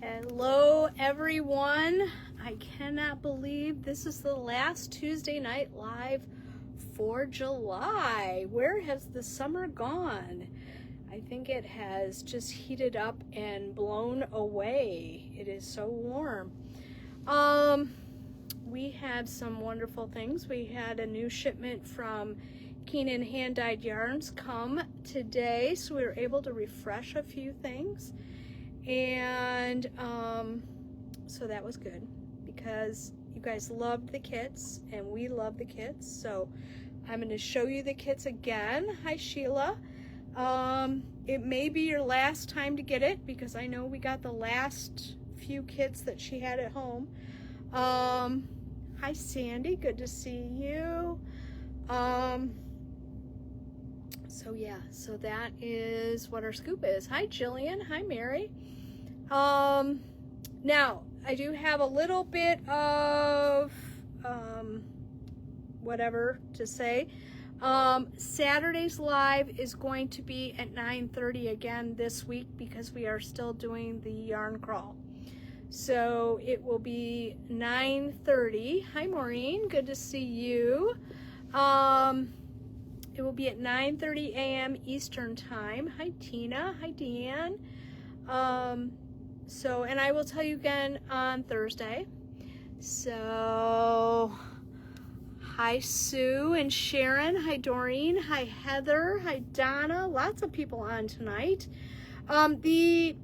Hello everyone. I cannot believe this is the last Tuesday night live for July. Where has the summer gone? I think it has just heated up and blown away. It is so warm. We had some wonderful things. We had a new shipment from Keenan Hand-Dyed Yarns come today, so we were able to refresh a few things. And so that was good because you guys loved the kits and we love the kits. So I'm going to show you the kits again. Hi Sheila. It may be your last time to get it because I know we got the last few kits that she had at home. Hi Sandy, good to see you. So yeah, so that is what our scoop is. Hi Jillian, hi Mary. Now I do have a little bit of whatever to say. Saturday's live is going to be at 9:30 again this week because we are still doing the yarn crawl. So it will be 9:30. Hi Maureen, good to see you. It will be at 9:30 a.m. Eastern time. Hi Tina, hi Deanne. So, and I will tell you again on Thursday. So, hi Sue and Sharon, hi Doreen, hi Heather, hi Donna, lots of people on tonight. The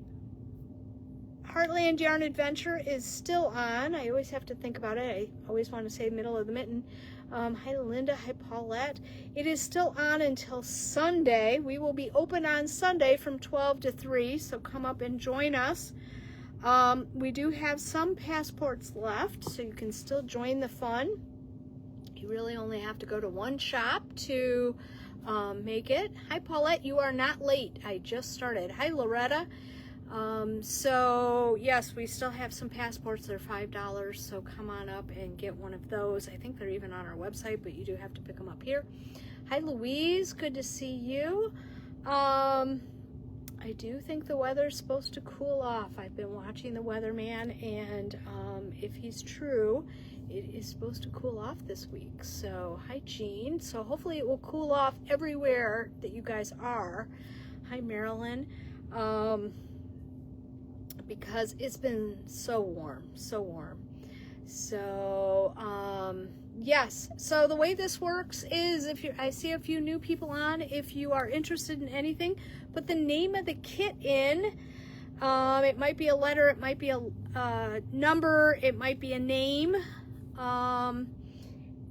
Heartland Yarn Adventure is still on. I always have to think about it. I always want to say middle of the mitten. Hi Linda, hi Paulette. It is still on until Sunday. We will be open on Sunday from 12 to 3, so come up and join us. We do have some passports left, so you can still join the fun. You really only have to go to one shop to make it. Hi Paulette, you are not late. I just started. Hi Loretta. So yes, we still have some passports. They're $5, so come on up and get one of those. I think they're even on our website, but you do have to pick them up here. Hi Louise, good to see you. I do think the weather's supposed to cool off. I've been watching the weatherman, and if he's true, it is supposed to cool off this week. So hi Jean. So hopefully it will cool off everywhere that you guys are. Hi Marilyn. Because it's been so warm, so warm. So yes, so the way this works is I see a few new people on. If you are interested in anything, put the name of the kit in. It might be a letter, it might be a number, it might be a name. And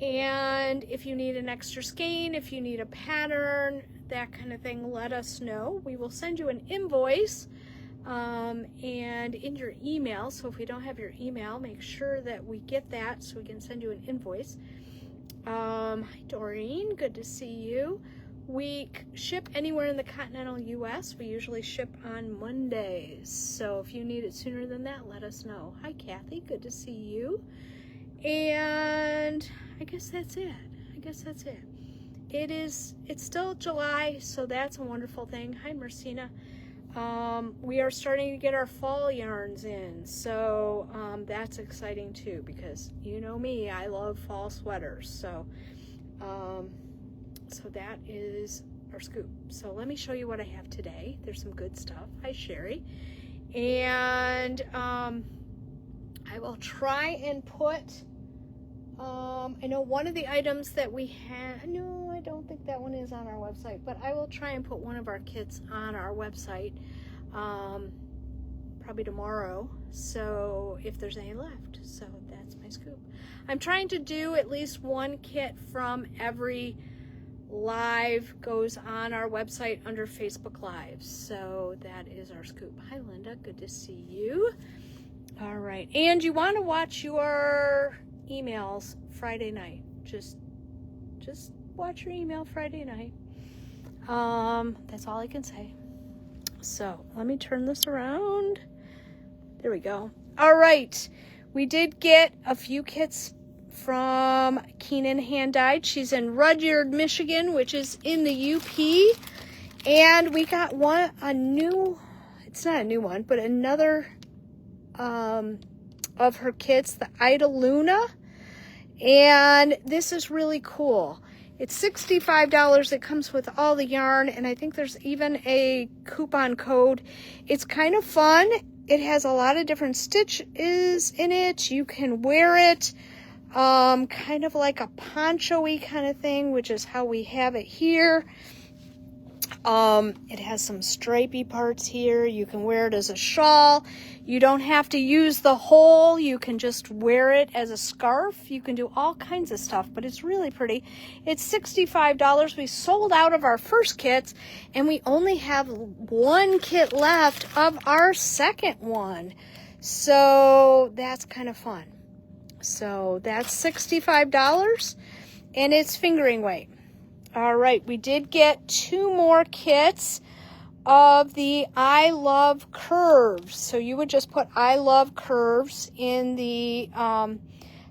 if you need an extra skein, if you need a pattern, that kind of thing, let us know. We will send you an invoice and in your email. So if we don't have your email, make sure that we get that so we can send you an invoice. Hi Doreen, good to see you. We ship anywhere in the continental US. We usually ship on Mondays. So if you need it sooner than that, let us know. Hi Kathy, good to see you. And I guess that's it. It's still July, so that's a wonderful thing. Hi Marcina. We are starting to get our fall yarns in, so that's exciting too, because you know me, I love fall sweaters. So so that is our scoop. So let me show you what I have today. There's some good stuff. Hi Sherry. And I will try and put I know one of the items that we had, no, I don't think that one is on our website, but I will try and put one of our kits on our website probably tomorrow, so if there's any left. So that's my scoop. I'm trying to do at least one kit from every live goes on our website under Facebook Live. So that is our scoop. Hi Linda, good to see you. All right, and you want to watch your emails Friday night. Just watch your email Friday night. That's all I can say. So let me turn this around. There we go. All right, we did get a few kits from Keenan Hand-Dyed. She's in Rudyard, Michigan, which is in the UP. And we got it's not a new one, but another of her kits, the Ida Luna. And this is really cool. It's $65. It comes with all the yarn, and I think there's even a coupon code. It's kind of fun. It has a lot of different stitches in it. You can wear it kind of like a poncho-y kind of thing, which is how we have it here. It has some stripy parts here. You can wear it as a shawl. You don't have to use the hole. You can just wear it as a scarf. You can do all kinds of stuff, but it's really pretty. It's $65. We sold out of our first kits, and we only have one kit left of our second one. So that's kind of fun. So that's $65, and it's fingering weight. All right, we did get 2 more kits of the I Love Curves. So you would just put I Love Curves in the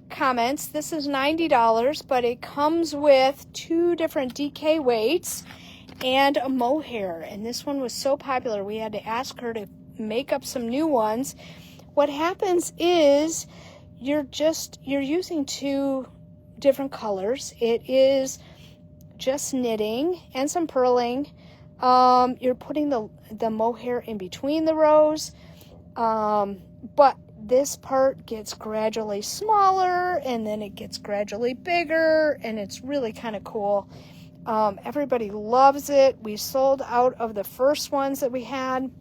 comments. This is $90, but it comes with 2 different DK weights and a mohair. And this one was so popular, we had to ask her to make up some new ones. What happens is you're using 2 different colors. It is just knitting and some purling. You're putting the mohair in between the rows, but this part gets gradually smaller, and then it gets gradually bigger, and it's really kind of cool. Everybody loves it. We sold out of the first ones that we had,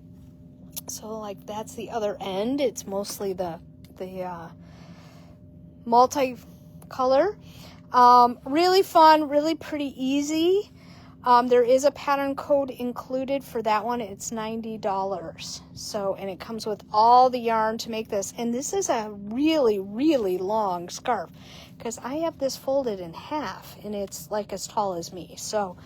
so like that's the other end. It's mostly the multicolor. Really fun, really pretty easy. There is a pattern code included for that one. It's $90. So, and it comes with all the yarn to make this. And this is a really, really long scarf, because I have this folded in half, and it's like as tall as me. So,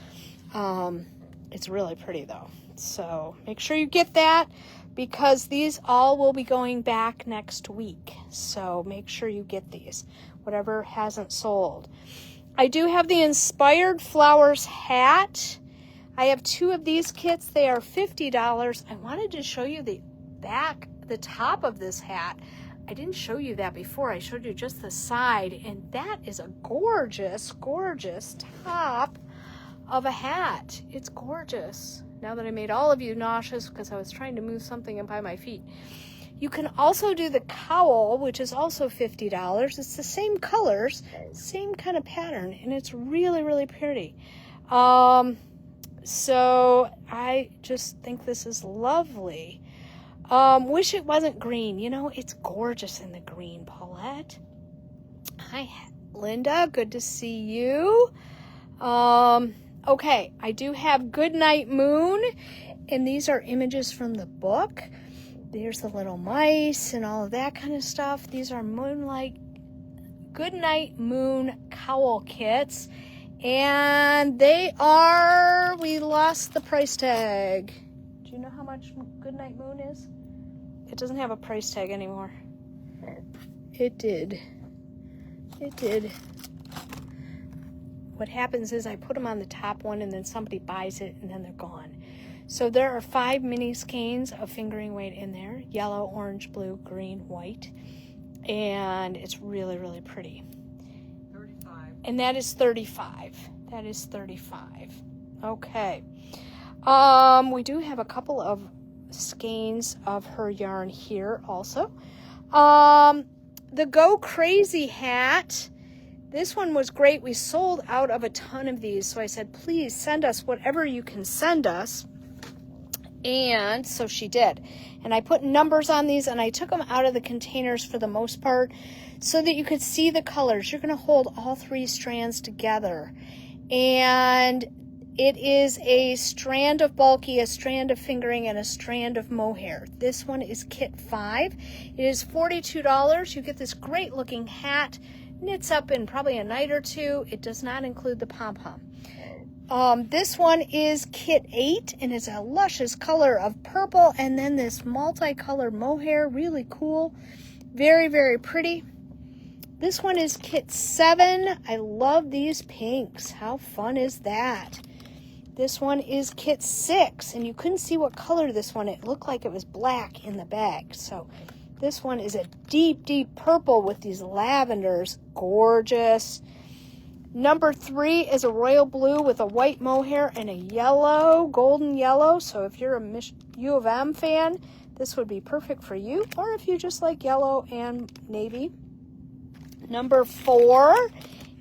it's really pretty though. So make sure you get that, because these all will be going back next week. So make sure you get these, whatever hasn't sold. I do have the Inspired Flowers hat. I have 2 of these kits. They are $50. I wanted to show you the top of this hat. I didn't show you that before. I showed you just the side, and that is a gorgeous, gorgeous top of a hat. It's gorgeous. Now that I made all of you nauseous because I was trying to move something in by my feet. You can also do the cowl, which is also $50. It's the same colors, same kind of pattern, and it's really, really pretty. So I just think this is lovely. Wish it wasn't green. You know, it's gorgeous in the green, Paulette. Hi, Linda. Good to see you. Okay, I do have Goodnight Moon, and these are images from the book. There's the little mice and all of that kind of stuff. These are Goodnight Moon cowl kits, and they are, we lost the price tag. Do you know how much Goodnight Moon is? It doesn't have a price tag anymore. It did. What happens is I put them on the top one, and then somebody buys it, and then they're gone. So there are 5 mini skeins of fingering weight in there: yellow, orange, blue, green, white, and it's really, really pretty. 35. And that is 35. That is 35. Okay. We do have a couple of skeins of her yarn here also. The Go Crazy hat. This one was great. We sold out of a ton of these, so I said, please send us whatever you can send us. And so she did. And I put numbers on these, and I took them out of the containers for the most part so that you could see the colors. You're going to hold all 3 strands together. And it is a strand of bulky, a strand of fingering, and a strand of mohair. This one is kit 5. It is $42. You get this great looking hat. Knits up in probably a night or 2. It does not include the pom-pom. This one is kit 8, and it's a luscious color of purple, and then this multicolored mohair, really cool. Very, very pretty. This one is kit 7. I love these pinks. How fun is that? This one is kit 6, and you couldn't see what color this one. It looked like it was black in the bag. So This one is a deep, deep purple with these lavenders. Gorgeous. Number 3 is a royal blue with a white mohair and a yellow, golden yellow. So if you're a U of M fan, this would be perfect for you. Or if you just like yellow and navy. Number 4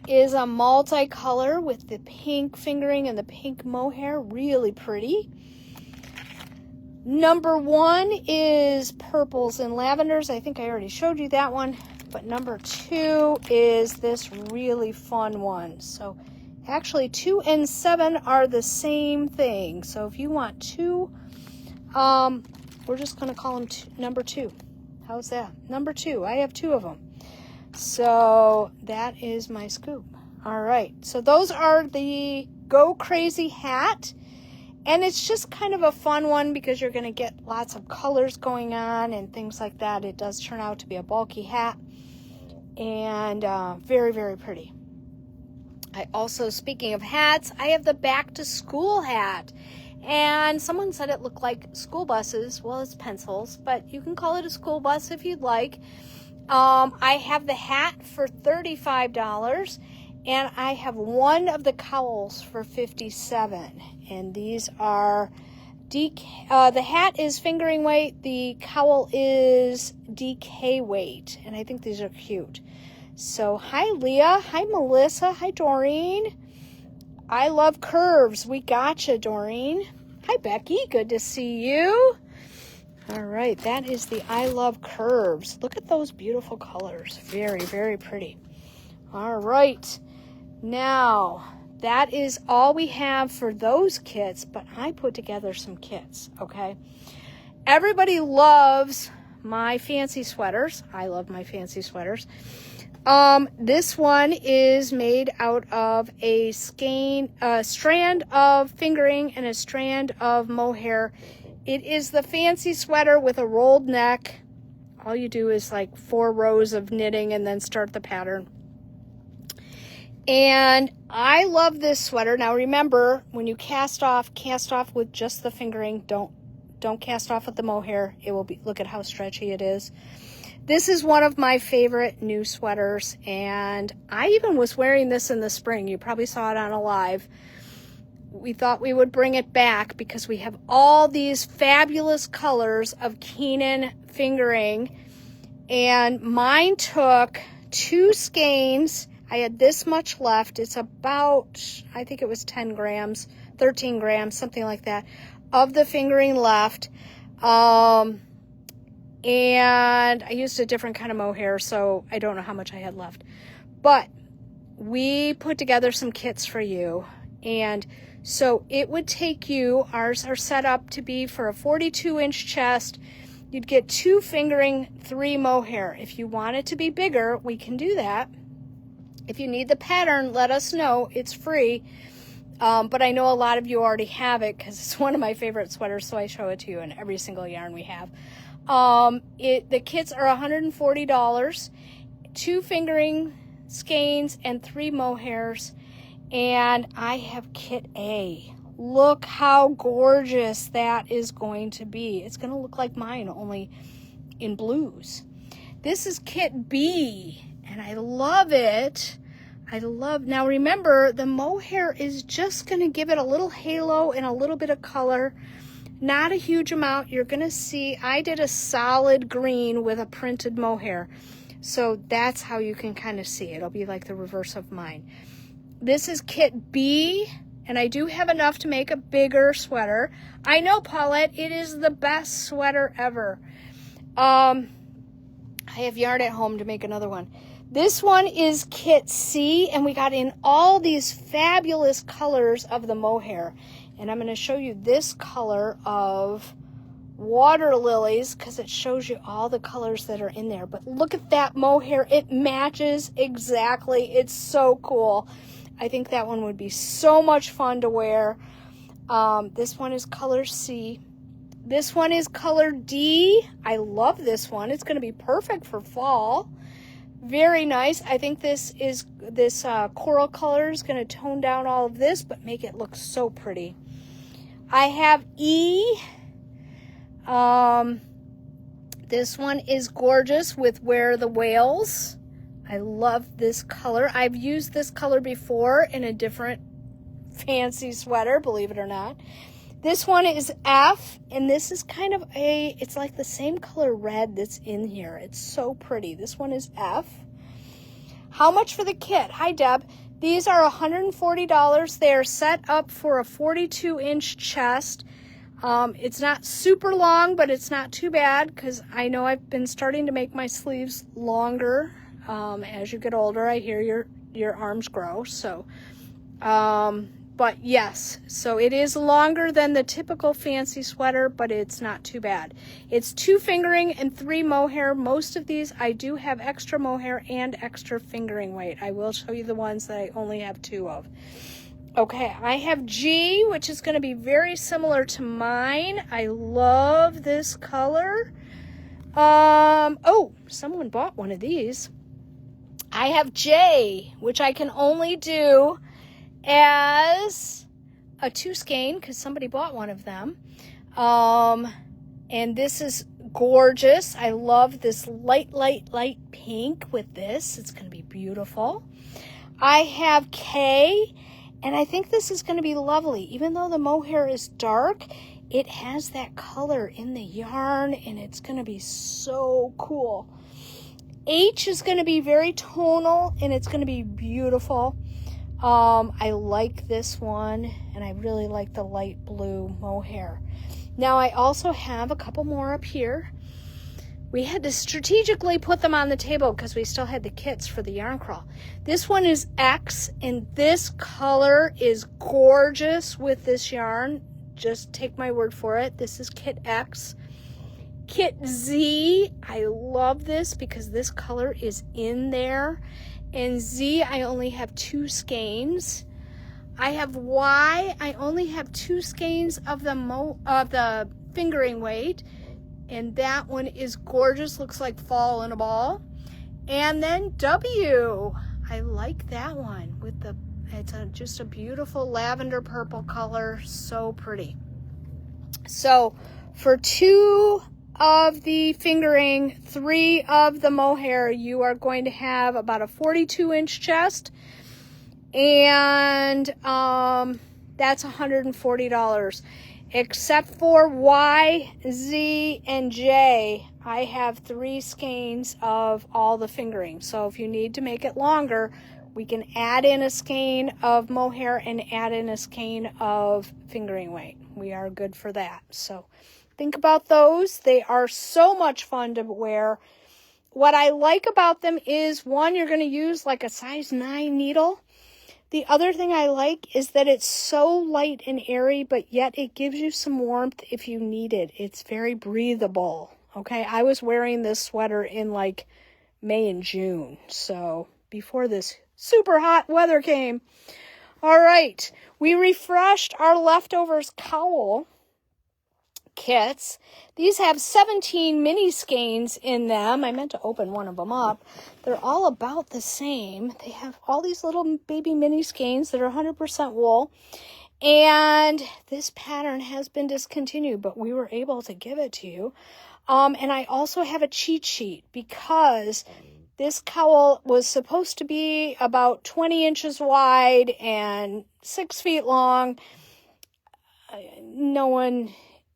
is a multicolor with the pink fingering and the pink mohair. Really pretty. Number 1 is purples and lavenders. I think I already showed you that one. But number 2 is this really fun one. So actually 2 and 7 are the same thing. So if you want 2, we're just going to call them number 2. How's that? Number 2. I have 2 of them. So that is my scoop. All right. So those are the Go Crazy hat. And it's just kind of a fun one because you're going to get lots of colors going on and things like that. It does turn out to be a bulky hat and very, very pretty. I also, speaking of hats, I have the back to school hat. And someone said it looked like school buses. Well, it's pencils, but you can call it a school bus if you'd like. I have the hat for $35. And I have one of the cowls for $57. And these are, the hat is fingering weight. The cowl is DK weight. And I think these are cute. So, hi Leah. Hi Melissa. Hi Doreen. I love curves. We gotcha, Doreen. Hi Becky. Good to see you. All right. That is the I love curves. Look at those beautiful colors. Very, very pretty. All right. Now, that is all we have for those kits, but I put together some kits, okay? Everybody loves my fancy sweaters. I love my fancy sweaters. This one is made out of a strand of fingering and a strand of mohair. It is the fancy sweater with a rolled neck. All you do is like 4 rows of knitting and then start the pattern. And I love this sweater. Now remember, when you cast off with just the fingering. Don't cast off with the mohair. It will be, look at how stretchy it is. This is one of my favorite new sweaters, and I even was wearing this in the spring. You probably saw it on a live. We thought we would bring it back because we have all these fabulous colors of Keenan fingering, and mine took 2 skeins. I had this much left. It's about, I think it was 10 grams, 13 grams, something like that, of the fingering left. And I used a different kind of mohair, so I don't know how much I had left. But we put together some kits for you. And so it would take you, ours are set up to be for a 42-inch chest. You'd get 2 fingering, 3 mohair. If you want it to be bigger, we can do that. If you need the pattern, let us know. It's free. But I know a lot of you already have it because it's one of my favorite sweaters, so I show it to you in every single yarn we have. The kits are $140, 2 fingering skeins, and 3 mohairs. And I have kit A. Look how gorgeous that is going to be. It's going to look like mine, only in blues. This is kit B. And I love it. Now remember, the mohair is just going to give it a little halo and a little bit of color. Not a huge amount. You're going to see, I did a solid green with a printed mohair. So that's how you can kind of see it. It'll be like the reverse of mine. This is kit B, and I do have enough to make a bigger sweater. I know, Paulette, it is the best sweater ever. I have yarn at home to make another one. This one is kit C, and we got in all these fabulous colors of the mohair. And I'm going to show you this color of water lilies because it shows you all the colors that are in there. But look at that mohair. It matches exactly. It's so cool. I think that one would be so much fun to wear. This one is color C. This one is color D. I love this one. It's going to be perfect for fall. Very nice. I think this coral color is going to tone down all of this, but make it look so pretty. I have E. This one is gorgeous with Where the Whales. I love this color. I've used this color before in a different fancy sweater, believe it or not. This one is F, and this is kind of it's like the same color red that's in here. It's so pretty. This one is F. How much for the kit? Hi, Deb. These are $140. They are set up for a 42-inch chest. It's not super long, but it's not too bad because I know I've been starting to make my sleeves longer. As you get older, I hear your arms grow. So, but yes, so it is longer than the typical fancy sweater, but it's not too bad. It's 2 fingering and 3 mohair. Most of these I do have extra mohair and extra fingering weight. I will show you the ones that I only have 2 of. Okay, I have G, which is going to be very similar to mine. I love this color. Oh, someone bought one of these. I have J, which I can only do as a 2 skein because somebody bought one of them. And this is gorgeous. I love this light pink with this. It's going to be beautiful. I have K. And I think this is going to be lovely. Even though the mohair is dark, it has that color in the yarn, and it's going to be so cool. H is going to be very tonal, and it's going to be beautiful. I like this one, and I really like the light blue mohair. Now, I also have a couple more up here. We had to strategically put them on the table because we still had the kits for the yarn crawl. This one is X, and this color is gorgeous with this yarn. Just take my word for it. This is Kit X. Kit Z, I love this because this color is in there. And Z, I only have 2 skeins. I have Y, I only have 2 skeins of the fingering weight. And that one is gorgeous, looks like fall in a ball. And then W, I like that one with it's just a beautiful lavender purple color, so pretty. So for 2 of the fingering, 3 of the mohair, you are going to have about a 42-inch chest, and that's $140. Except for Y, Z, and J, I have 3 skeins of all the fingering. So if you need to make it longer, we can add in a skein of mohair and add in a skein of fingering weight. We are good for that. So think about those. They are so much fun to wear. What I like about them is, one, you're going to use like a size 9 needle. The other thing I like is that it's so light and airy, but yet it gives you some warmth if you need it. It's very breathable. Okay, I was wearing this sweater in like May and June, so before this super hot weather came. All right, we refreshed our leftovers cowl kits. These have 17 mini skeins in them. I meant to open one of them up. They're all about the same. They have all these little baby mini skeins that are 100% wool. And this pattern has been discontinued, but we were able to give it to you. And I also have a cheat sheet because this cowl was supposed to be about 20 inches wide and 6 feet long. No one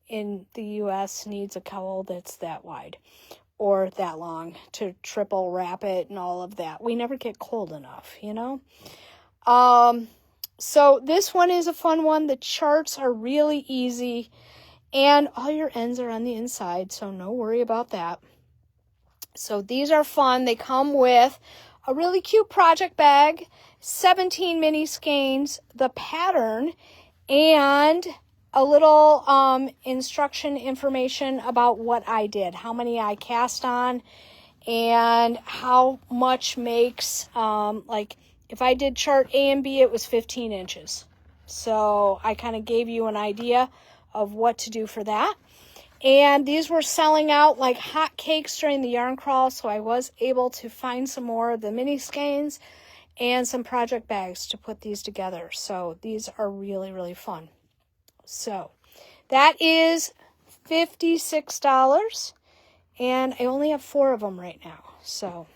in the U.S. needs a cowl that's that wide or that long to triple wrap it and all of that. We never get cold enough, you know? So this one is a fun one. The charts are really easy and all your ends are on the inside, so no worry about that. So these are fun. They come with a really cute project bag, 17 mini skeins, the pattern, and a little instruction information about what I did, how many I cast on, and how much makes, like if I did chart A and B, it was 15 inches. So I kind of gave you an idea of what to do for that. And these were selling out like hotcakes during the yarn crawl, so I was able to find some more of the mini skeins and some project bags to put these together. So these are really, really fun. So that is $56. and I only have 4 of them right now. So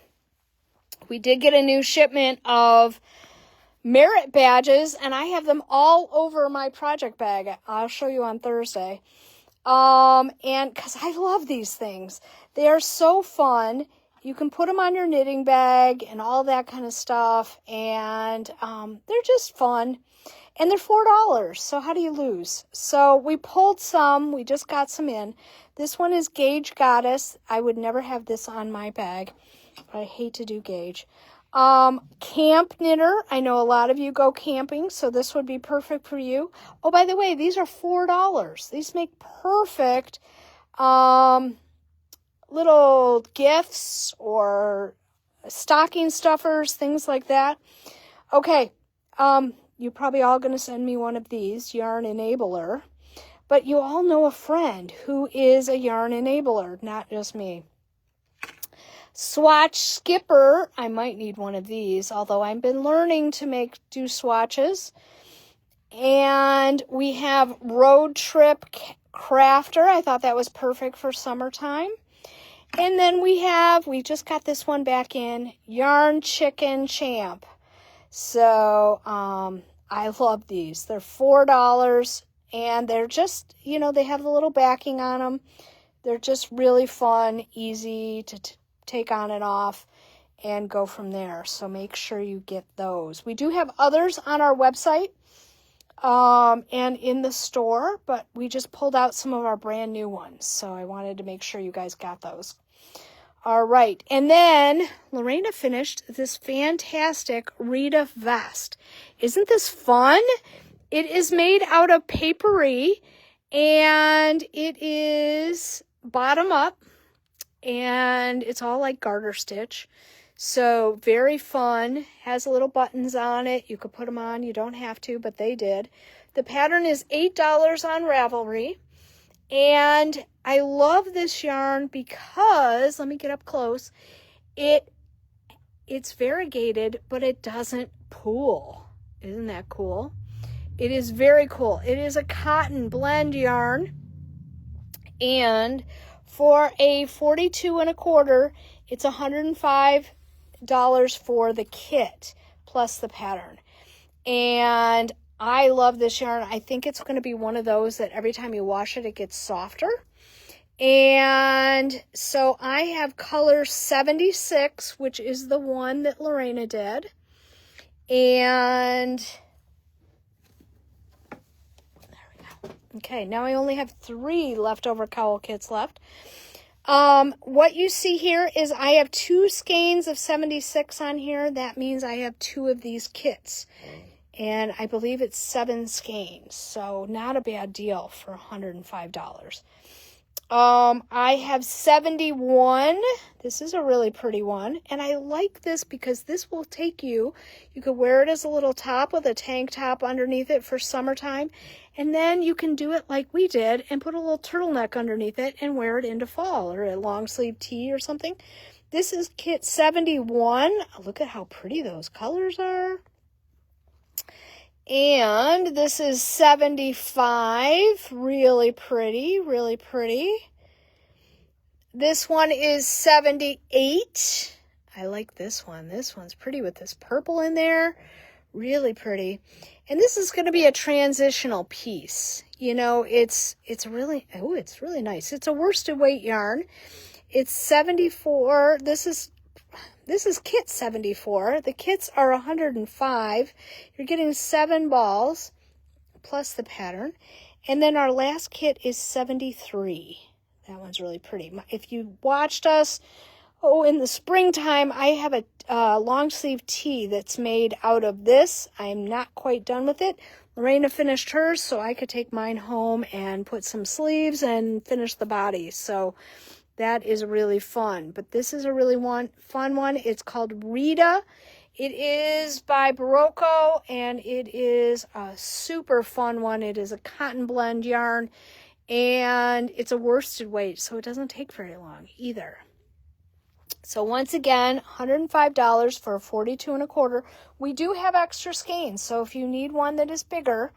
we did get a new shipment of merit badges, and I have them all over my project bag. I'll show you on Thursday. And because I love these things. They are so fun. You can put them on your knitting bag and all that kind of stuff, and they're just fun. And they're $4, so how do you lose? So we pulled some. We just got some in. This one is Gauge Goddess. I would never have this on my bag, but I hate to do Gauge. Camp Knitter. I know a lot of you go camping, so this would be perfect for you. Oh, by the way, these are $4. These make perfect little gifts or stocking stuffers, things like that. Okay, you're probably all going to send me one of these, Yarn Enabler. But you all know a friend who is a Yarn Enabler, not just me. Swatch Skipper. I might need one of these, although I've been learning to do swatches. And we have Road Trip Crafter. I thought that was perfect for summertime. And then we just got this one back in, Yarn Chicken Champ. So I love these. They're $4, and they're just, they have the little backing on them. They're just really fun, easy to take on and off and go from there. So make sure you get those. We do have others on our website and in the store, but we just pulled out some of our brand new ones. So I wanted to make sure you guys got those. All right. And then Lorena finished this fantastic Rita vest. Isn't this fun? It is made out of papery, and it is bottom up. And it's all like garter stitch. So very fun. Has little buttons on it. You could put them on. You don't have to, but they did. The pattern is $8 on Ravelry. And I love this yarn because, let me get up close, it's variegated, but it doesn't pool. Isn't that cool? It is very cool. It is a cotton blend yarn. And for a 42 1/4, it's $105 for the kit plus the pattern. And I love this yarn. I think it's going to be one of those that every time you wash it, it gets softer. And so I have color 76, which is the one that Lorena did. And there we go. Okay, now I only have 3 leftover cowl kits left. What you see here is I have 2 skeins of 76 on here. That means I have 2 of these kits. And I believe it's 7 skeins. So not a bad deal for $105. I have 71. This is a really pretty one. And I like this because this will take you could wear it as a little top with a tank top underneath it for summertime. And then you can do it like we did and put a little turtleneck underneath it and wear it into fall or a long sleeve tee or something. This is kit 71. Look at how pretty those colors are. And this is 75. Really pretty, really pretty. This one is 78. I like this one. This one's pretty with this purple in there. Really pretty. And this is going to be a transitional piece. It's really nice. It's a worsted weight yarn. It's 74. This is kit 74. The kits are 105. You're getting 7 balls plus the pattern. And then our last kit is 73. That one's really pretty. If you watched us, in the springtime, I have a long sleeve tee that's made out of this. I'm not quite done with it. Lorena finished hers, so I could take mine home and put some sleeves and finish the body. So that is really fun. But this is a really fun one. It's called Rita. It is by Barocco, and it is a super fun one. It is a cotton blend yarn, and it's a worsted weight, so it doesn't take very long either. So once again, $105 for a 42 1/4. We do have extra skeins, so if you need one that is bigger,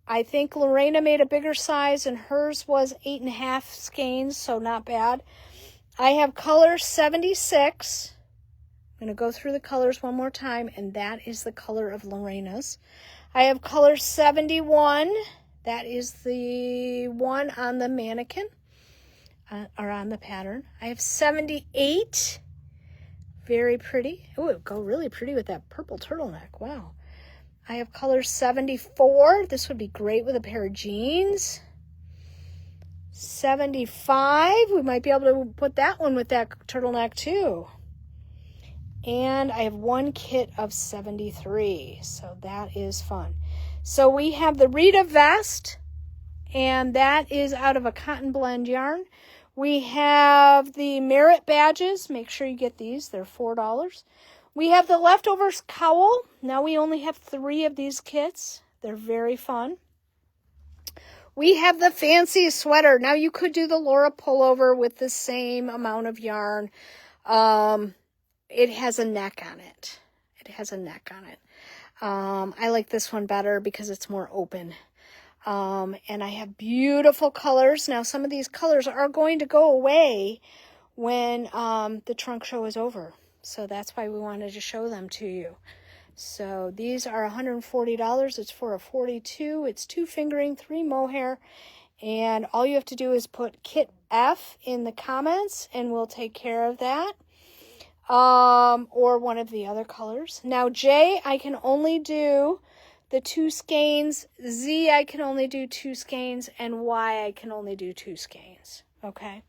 I think Lorena made a bigger size, and hers was 8.5 skeins, so not bad. I have color 76. I'm going to go through the colors one more time, and that is the color of Lorena's. I have color 71. That is the one on the mannequin, or on the pattern. I have 78. Very pretty. Oh, it would go really pretty with that purple turtleneck. Wow. I have color 74. This would be great with a pair of jeans. 75. We might be able to put that one with that turtleneck too. And I have one kit of 73. So that is fun. So we have the Rita vest, and that is out of a cotton blend yarn. We have the merit badges. Make sure you get these. They're $4. We have the leftovers cowl. Now we only have 3 of these kits. They're very fun. We have the fancy sweater. Now you could do the Laura pullover with the same amount of yarn. It has a neck on it. I like this one better because it's more open. And I have beautiful colors. Now some of these colors are going to go away when the trunk show is over. So that's why we wanted to show them to you. So these are $140. It's for a 42. It's 2 fingering, 3 mohair. And all you have to do is put Kit F in the comments, and we'll take care of that. Or one of the other colors. Now J, I can only do the 2 skeins. Z, I can only do 2 skeins. And Y, I can only do 2 skeins. Okay.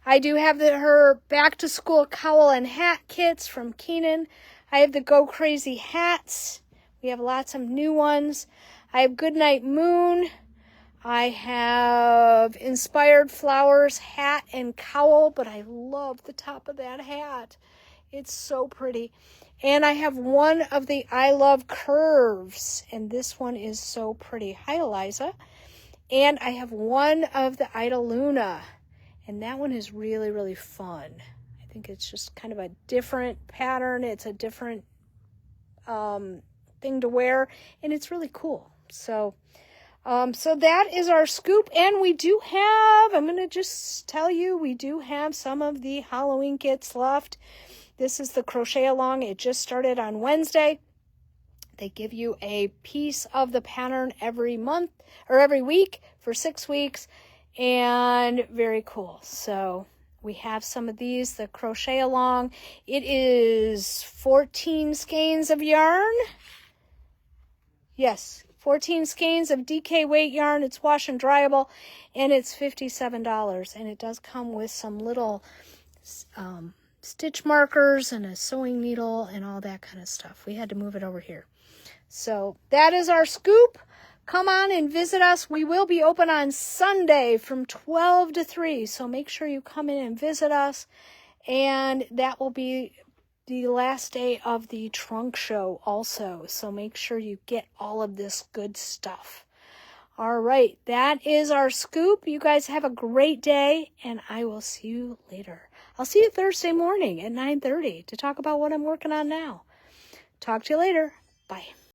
I do have her back to school cowl and hat kits from Keenan. I have the Go Crazy hats. We have lots of new ones. I have Goodnight Moon. I have Inspired Flowers hat and cowl, but I love the top of that hat. It's so pretty. And I have one of the I Love Curves, and this one is so pretty. Hi, Eliza. And I have one of the Ida Luna, and that one is really, really fun. I think it's just kind of a different pattern. It's a different thing to wear, and it's really cool. So that is our scoop, and we do have, I'm going to just tell you, we do have some of the Halloween kits left. This is the crochet along. It just started on Wednesday. They give you a piece of the pattern every month or every week for 6 weeks, and very cool. So we have some of these, the crochet along. It is 14 skeins of yarn. Yes, 14 skeins of DK weight yarn. It's wash and dryable, and it's $57. And it does come with some little stitch markers and a sewing needle and all that kind of stuff. We had to move it over here. So that is our scoop. Come on and visit us. We will be open on Sunday from 12 to 3. So make sure you come in and visit us. And that will be the last day of the trunk show also. So make sure you get all of this good stuff. All right. That is our scoop. You guys have a great day, and I will see you later. I'll see you Thursday morning at 9:30 to talk about what I'm working on now. Talk to you later. Bye.